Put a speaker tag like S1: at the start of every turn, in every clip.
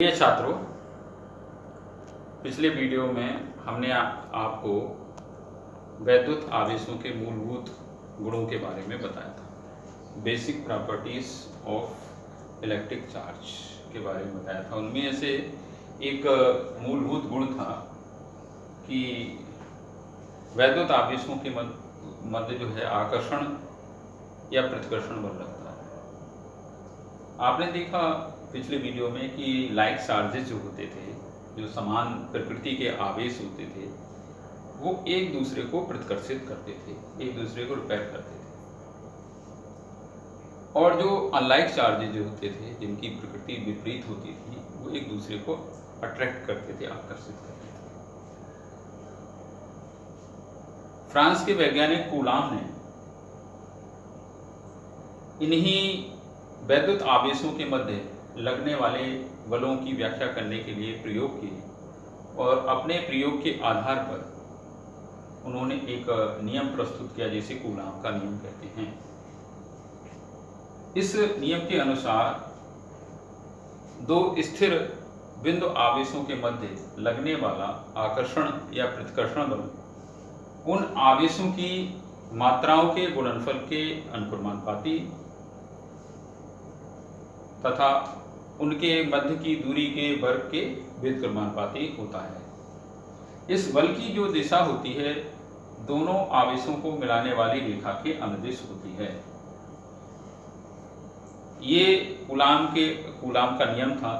S1: प्रिय छात्रों, पिछले वीडियो में हमने आपको वैद्युत आवेशों के मूलभूत गुणों के बारे में बताया था। Basic properties of electric charge के बारे में बताया था। उनमें से एक मूलभूत गुण था कि वैद्युत आवेशों के मध्य जो है आकर्षण या प्रतिकर्षण बल लगता है। आपने देखा पिछले वीडियो में कि लाइक चार्जेस जो होते थे, जो समान प्रकृति के आवेश होते थे, वो एक दूसरे को प्रतिकर्षित करते थे, एक दूसरे को रिपेल करते थे। और जो अनलाइक चार्जेस जो होते थे, जिनकी प्रकृति विपरीत होती थी, वो एक दूसरे को अट्रैक्ट करते थे, आकर्षित करते थे। फ्रांस के वैज्ञानिक कूलाम ने इन्हीं वैद्युत आवेशों के मध्य लगने वाले बलों की व्याख्या करने के लिए प्रयोग किए और अपने प्रयोग के आधार पर उन्होंने एक नियम प्रस्तुत किया, जिसे कूलाम का नियम कहते हैं। इस नियम के अनुसार दो स्थिर बिंदु आवेशों के मध्य लगने वाला आकर्षण या प्रतिकर्षण बल उन आवेशों की मात्राओं के गुणनफल के अनुपाती तथा उनके मध्य की दूरी के वर्ग के व्युत्क्रमानुपाती होता है। इस बल की जो दिशा होती है, दोनों आवेशों को मिलाने वाली रेखा के अनुदिश होती है। ये कूलाम का नियम था।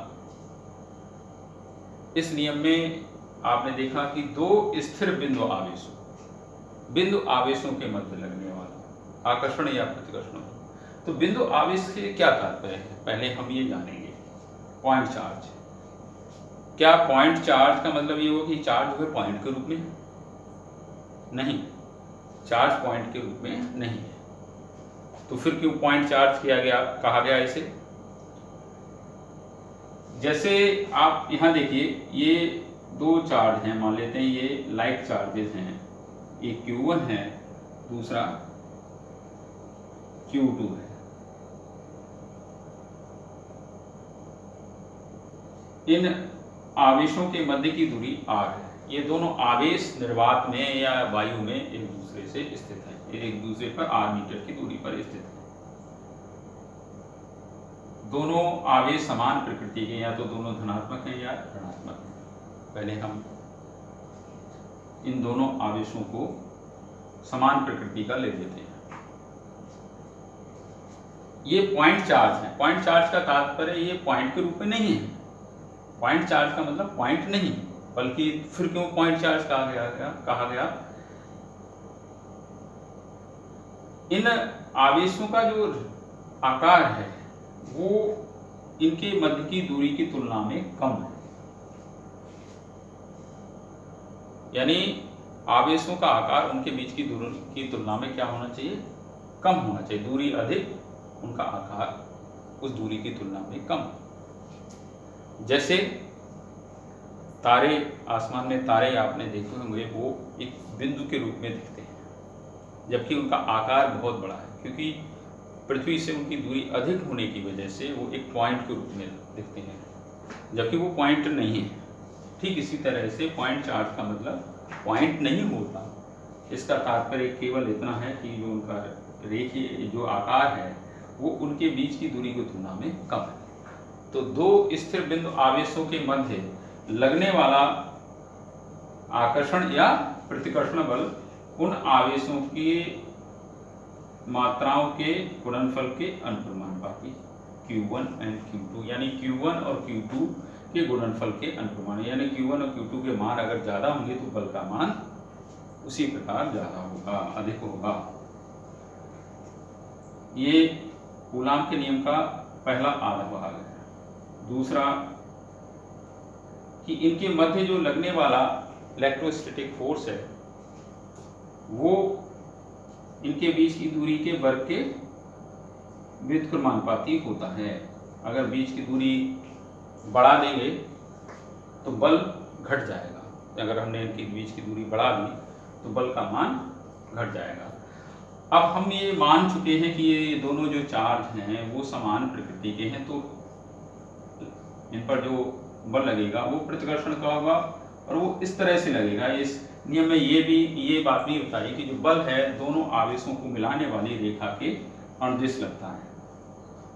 S1: इस नियम में आपने देखा कि दो स्थिर बिंदु आवेशों के मध्य लगने वाला आकर्षण या प्रतिकर्षण। तो बिंदु आवेश से क्या तात्पर्य है, पहले हम ये जानेंगे। पॉइंट चार्ज, क्या पॉइंट चार्ज का मतलब ये हो कि चार्ज जो है पॉइंट के रूप में? नहीं, चार्ज पॉइंट के रूप में नहीं है। तो फिर क्यों पॉइंट चार्ज कहा गया इसे? जैसे आप यहां देखिए, ये दो चार्ज हैं, मान लेते हैं ये लाइक चार्जेस हैं। एक Q1 है, दूसरा Q2 है। इन आवेशों के मध्य की दूरी r है। ये दोनों आवेश निर्वात में या वायु में एक दूसरे से स्थित हैं, एक दूसरे पर r मीटर की दूरी पर स्थित हैं। दोनों आवेश समान प्रकृति के, या तो दोनों धनात्मक हैं या ऋणात्मक हैं। पहले हम इन दोनों आवेशों को समान प्रकृति का ले लेते हैं। ये पॉइंट चार्ज है। पॉइंट चार्ज का तात्पर्य ये पॉइंट के रूप में नहीं है। पॉइंट चार्ज का मतलब पॉइंट नहीं, बल्कि फिर क्यों पॉइंट चार्ज कहा गया? इन आवेशों का जो आकार है वो इनके मध्य की दूरी की तुलना में कम है। यानी आवेशों का आकार उनके बीच की दूरी की तुलना में क्या होना चाहिए? कम होना चाहिए। दूरी अधिक, उनका आकार उस दूरी की तुलना में कम। जैसे तारे, आसमान में तारे आपने देखे होंगे, वो एक बिंदु के रूप में दिखते हैं, जबकि उनका आकार बहुत बड़ा है, क्योंकि पृथ्वी से उनकी दूरी अधिक होने की वजह से वो एक पॉइंट के रूप में दिखते हैं, जबकि वो पॉइंट नहीं है। ठीक इसी तरह से पॉइंट चार्ज का मतलब पॉइंट नहीं होता। इसका तात्पर्य केवल इतना है कि जो उनका रेखीय जो आकार है वो उनके बीच की दूरी की तुलना में कम है। तो दो स्थिर बिंदु आवेशों के मध्य लगने वाला आकर्षण या प्रतिकर्षण बल उन आवेशों की मात्राओं के गुणनफल के अनुपाती Q1 एंड Q2, यानी Q1 और Q2 के गुणनफल के अनुपात, यानी Q1 और Q2 के मान अगर ज्यादा होंगे तो बल का मान उसी प्रकार ज्यादा होगा, अधिक होगा। ये कूलाम के नियम का पहला आधा भाग है। दूसरा कि इनके मध्य जो लगने वाला इलेक्ट्रोस्टैटिक फोर्स है वो इनके बीच की दूरी के वर्ग के व्युत्क्रमानुपाती होता है। अगर बीच की दूरी बढ़ा देंगे तो बल घट जाएगा। अगर हमने इनके बीच की दूरी बढ़ा दी तो बल का मान घट जाएगा। अब हम ये मान चुके हैं कि ये दोनों जो चार्ज हैं वो समान प्रकृति के हैं, तो इन पर जो बल लगेगा वो प्रतिकर्षण का होगा और वो इस तरह से लगेगा। इस नियम में ये बात भी बताई कि जो बल है दोनों आवेशों को मिलाने वाली रेखा के अनुदिश लगता है।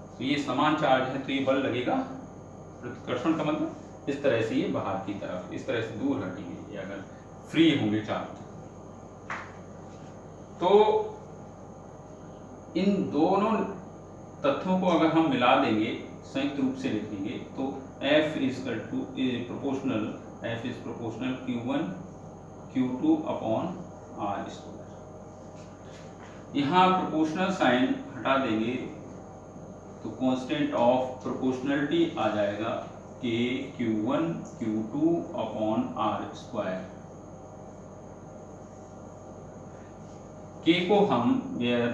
S1: तो ये समान चार्ज है तो ये बल लगेगा। प्रतिकर्षण का मतलब इस तरह से ये बाहर की तरफ इस तरह से दूर हटेंगे, ये अगर फ्री होंगे चार्ज। तो इन दोनों तथ्यों को अगर हम मिला देंगे, संयुक्त रूप से लिखेंगे, तो F is proportional Q1 Q2 upon R square. यहाँ प्रोपोर्शनल साइन हटा देंगे तो कांस्टेंट ऑफ प्रोपोर्शनलिटी आ जाएगा K Q1 Q2 upon R square. K को हम where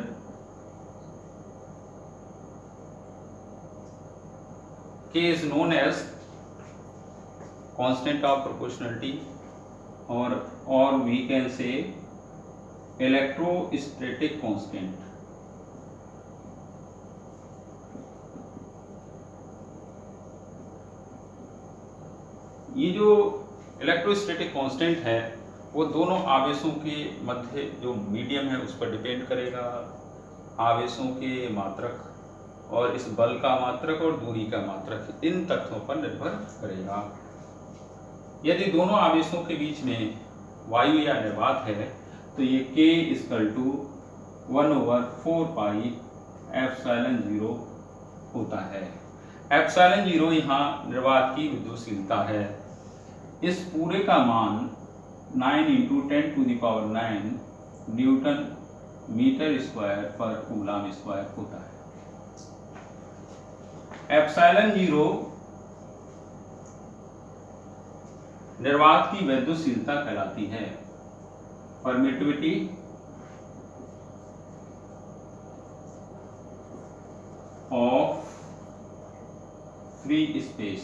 S1: K is known as constant of proportionality or we can say electrostatic constant। ये जो electrostatic constant है वो दोनों आवेशों के मध्य जो मीडियम है उस पर डिपेंड करेगा, आवेशों के मात्रक और इस बल का मात्रक और दूरी का मात्रक, इन तथ्यों पर निर्भर करेगा। यदि दोनों आवेशों के बीच में वायु या निर्वात है तो ये K = 1/4 पाई ε0 होता है। ε0 यहाँ निर्वात की विद्युतशीलता है। इस पूरे का मान 9 × 10⁹ न्यूटन मीटर स्क्वायर पर कूलम स्क्वायर होता है। ε0 निर्वात की विद्युतशीलता कहलाती है। परमिटिविटी ऑफ फ्री स्पेस,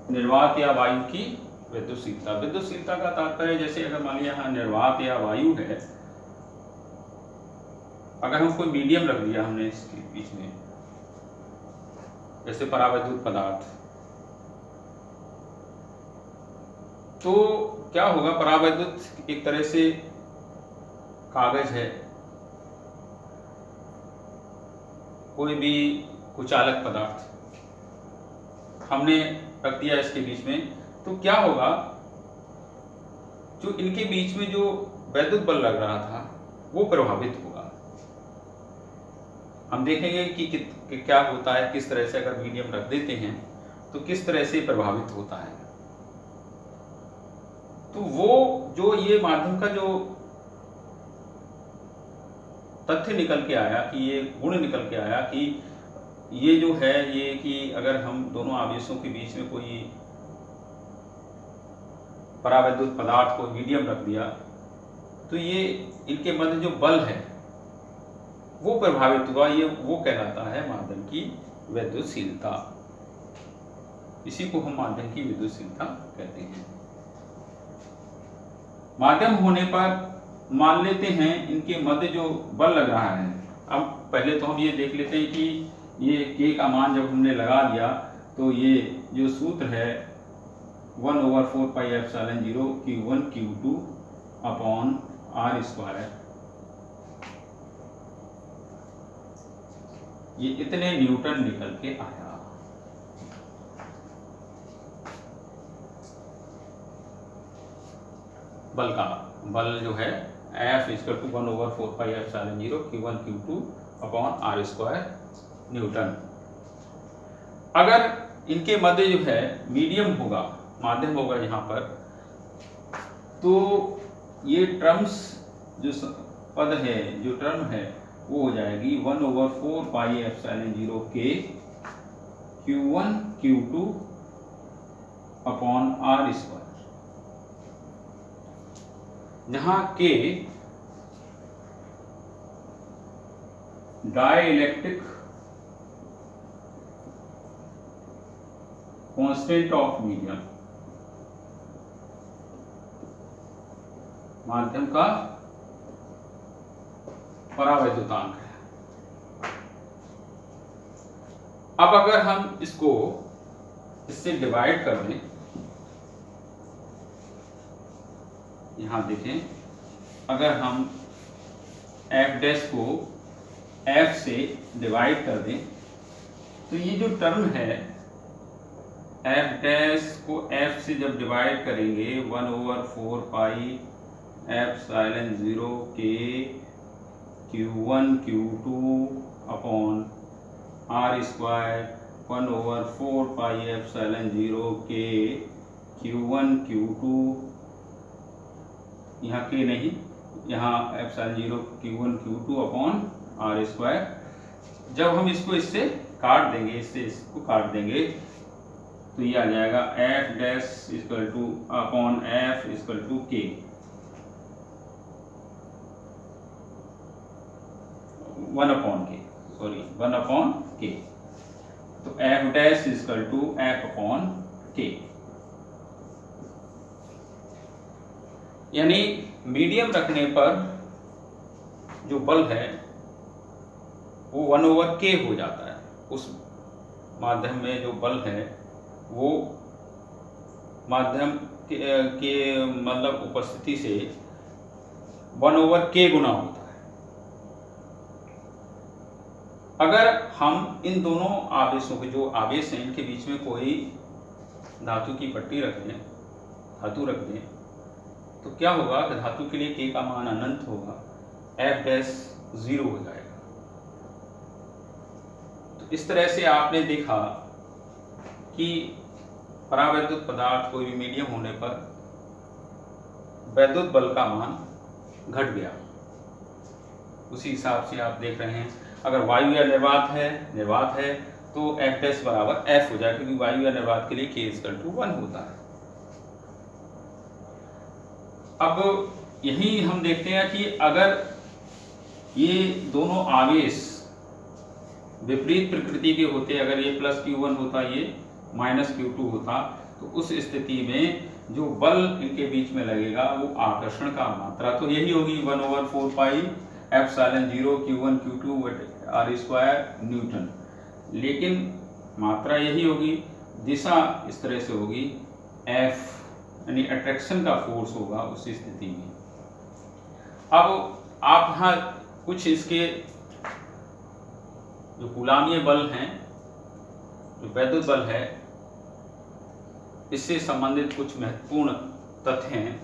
S1: निर्वात या वायु की विद्युतशीलता। विद्युतशीलता का तात्पर्य जैसे अगर मान लिया यहाँ निर्वात या वायु है, अगर हम कोई मीडियम रख दिया हमने इसके बीच में, जैसे परावैद्युत पदार्थ, तो क्या होगा, परावैद्युत एक तरह से कागज है, कोई भी कुचालक पदार्थ हमने रख दिया इसके बीच में, तो क्या होगा, जो इनके बीच में जो वैद्युत बल लग रहा था वो प्रभावित होगा। हम देखेंगे कि क्या होता है, किस तरह से अगर मीडियम रख देते हैं तो किस तरह से प्रभावित होता है। तो वो जो ये माध्यम का जो तथ्य निकल के आया कि ये गुण निकल के आया कि ये जो है ये कि अगर हम दोनों आवेशों के बीच में कोई परावैद्युत पदार्थ को मीडियम रख दिया तो ये इनके मध्य जो बल है वो प्रभावित हुआ, ये वो कहलाता है माध्यम की विद्युतशीलता। इसी को हम माध्यम की विद्युतशीलता कहते हैं। माध्यम होने पर मान लेते हैं इनके मध्य जो बल लग रहा है। अब पहले तो हम ये देख लेते हैं कि ये K का मान जब हमने लगा दिया तो ये जो सूत्र है 1/4 पाई ε0 Q1 Q2 upon R square, ये इतने न्यूटन निकल के आया। बल का बल जो है F = 1/4 पाई ε0 Q1 Q2 upon R square Newton. अगर इनके मध्य जो है मीडियम होगा, माध्यम होगा यहाँ पर, तो ये टर्म्स जो पद है, जो टर्म है वो हो जाएगी 1/4 पाई ε0 K Q1 Q2 upon R square, जहाँ K dielectric constant of medium, माध्यम का परावैद्युतांक है। अब अगर हम इसको इससे डिवाइड कर दें, यहां देखें, अगर हम एफ डैश को एफ से डिवाइड कर दें तो ये जो टर्म है एफ डैश को एफ से जब डिवाइड करेंगे 1/4 pi epsilon 0 K Q1 Q2 upon R square 1/4 pi epsilon 0 K Q1 Q2, यहाँ के नहीं, यहाँ epsilon 0 Q1 Q2 upon R square. जब हम इसको इससे काट देंगे, इससे इसको काट देंगे तो ये आ जाएगा F dash equal to upon F equal to K, 1 upon K. तो F dash equal to F upon K, यानी मीडियम रखने पर जो बल है वो 1/k हो जाता है। उस माध्यम में जो बल है वो माध्यम के मतलब उपस्थिति से 1/k गुना होता है। अगर हम इन दोनों आवेशों के जो आवेश हैं इनके बीच में कोई धातु की पट्टी रख दें, धातु रख दें, तो क्या होगा कि धातु के लिए k का मान अनंत होगा, एफ डैश 0 हो जाएगा। तो इस तरह से आपने देखा कि परावैद्युत पदार्थ कोई भी मीडियम होने पर वैद्युत बल का मान घट गया। उसी हिसाब से आप देख रहे हैं, अगर वायु या निर्वात है तो एफ डैश बराबर एफ हो जाए, क्योंकि वायु या निर्वात के लिए k इक्वल टू 1 होता है। अब यही हम देखते हैं कि अगर ये दोनों आवेश विपरीत प्रकृति के होते, अगर ये प्लस Q1 होता, ये माइनस Q2 होता, तो उस स्थिति में जो बल इनके बीच में लगेगा वो आकर्षण का मात्रा तो यही होगी 1/4 pi epsilon 0 Q1 Q2 R square newton, लेकिन मात्रा यही होगी, दिशा इस तरह से होगी, F यानी अट्रैक्शन का फोर्स होगा उस स्थिति में। अब आप यहाँ कुछ इसके जो कूलामीय बल हैं, जो वैद्युत बल है, इससे संबंधित कुछ महत्वपूर्ण तथ्य हैं।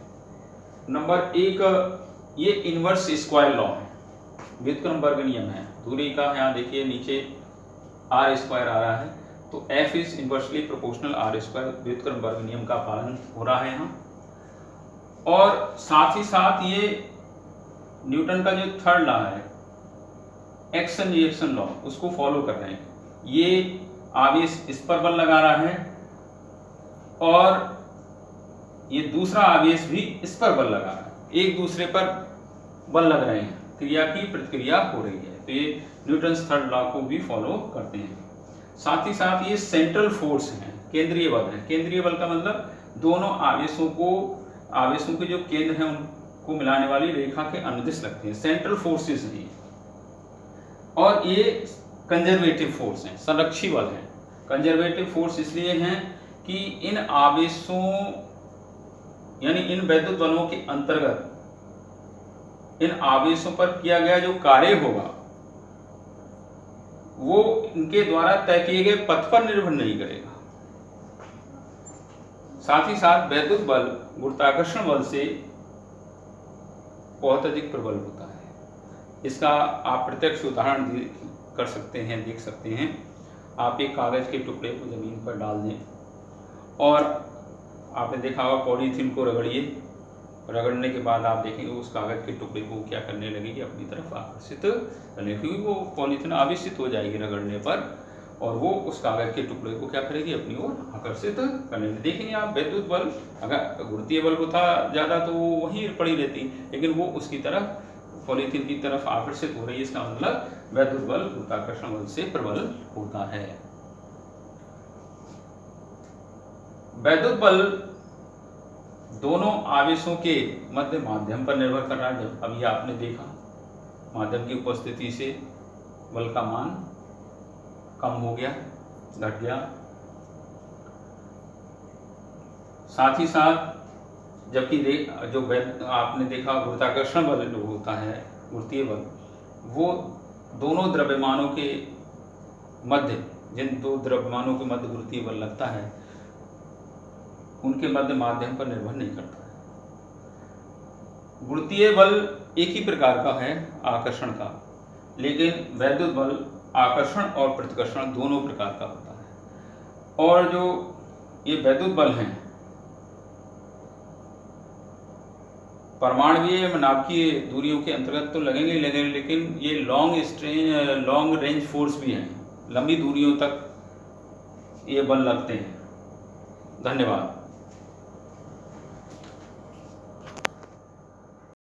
S1: नंबर 1, ये इनवर्स स्क्वायर लॉ है, व्युत्क्रमवर्ग नियम है। दूरी का यहाँ देखिए नीचे आर स्क्वायर आ रहा है, तो F is inversely proportional R square, व्युत्क्रमवर्ग नियम का पालन हो रहा है यहाँ। और साथ ही साथ ये न्यूटन का जो थर्ड लॉ है, एक्शन रिएक्शन लॉ, उसको फॉलो कर रहे हैं। ये आवेश इस पर बल लगा रहा है और ये दूसरा आवेश भी इस पर बल लगा रहा है, एक दूसरे पर बल लग रहे हैं, क्रिया की प्रतिक्रिया हो रही है। तो ये न्यूटन्स थर्ड लॉ को भी फॉलो करते हैं। साथ ही साथ ये सेंट्रल फोर्स हैं, केंद्रीय बल है। केंद्रीय बल का मतलब दोनों आवेशों के जो केंद्र हैं उनको मिलाने वाली रेखा के अनुदिश लगते हैं, सेंट्रल फोर्सेस हैं। और ये कंजर्वेटिव फोर्स हैं, संरक्षी बल हैं। कंजर्वेटिव फोर्स इसलिए हैं कि इन आवेशों यानी इन वैद्युत बलों के अंतर्गत इन आवेशों पर किया गया जो कार्य होगा वो इनके द्वारा तय किए गए पथ पर निर्भर नहीं करेगा। साथ ही साथ वैद्युत बल गुरुत्वाकर्षण बल से बहुत अधिक प्रबल होता है। इसका आप प्रत्यक्ष उदाहरण कर सकते हैं, देख सकते हैं। आप एक कागज के टुकड़े को जमीन पर डाल दें और आपने देखा होगा पॉलीथीन को रगड़िए, रगड़ने के बाद आप देखेंगे उस कागज के टुकड़े को क्या करने लगेगी, अपनी तरफ आकर्षित करने, क्योंकि वो पॉलीथीन आवेशित हो जाएगी रगड़ने पर और वो उस कागज के टुकड़े को क्या करेगी, अपनी ओर आकर्षित करने। देखेंगे आप वैद्युत बल, अगर गुरुत्वीय बल होता ज़्यादा तो वो वहीं पड़ी रहती, लेकिन वो उसकी तरफ पॉलीथीन की तरफ आकर्षित हो रही है। इसका मतलब वैद्युत बल गुरुत्वाकर्षण बल से प्रबल होता है। वैद्युत बल दोनों आवेशों के मध्य माध्यम पर निर्भर कर रहा है। जब अभी आपने देखा माध्यम की उपस्थिति से बल का मान कम हो गया, घट गया। साथ ही साथ जबकि जो आपने देखा गुरुत्वाकर्षण बल जो होता है, गुरुत्वीय बल, वो दोनों द्रव्यमानों के मध्य, जिन दो द्रव्यमानों के मध्य गुरुत्वीय बल लगता है, उनके मध्य माध्यम पर निर्भर नहीं करता है। गुरुत्वीय बल एक ही प्रकार का है, आकर्षण का, लेकिन वैद्युत बल आकर्षण और प्रतिकर्षण दोनों प्रकार का होता है। और जो ये वैद्युत बल हैं, परमाणुवीय नाभिकीय दूरियों के अंतर्गत तो लगेंगे ही लगेंगे, लेकिन ये लॉन्ग रेंज फोर्स भी हैं, लंबी दूरियों तक ये बल लगते हैं। धन्यवाद।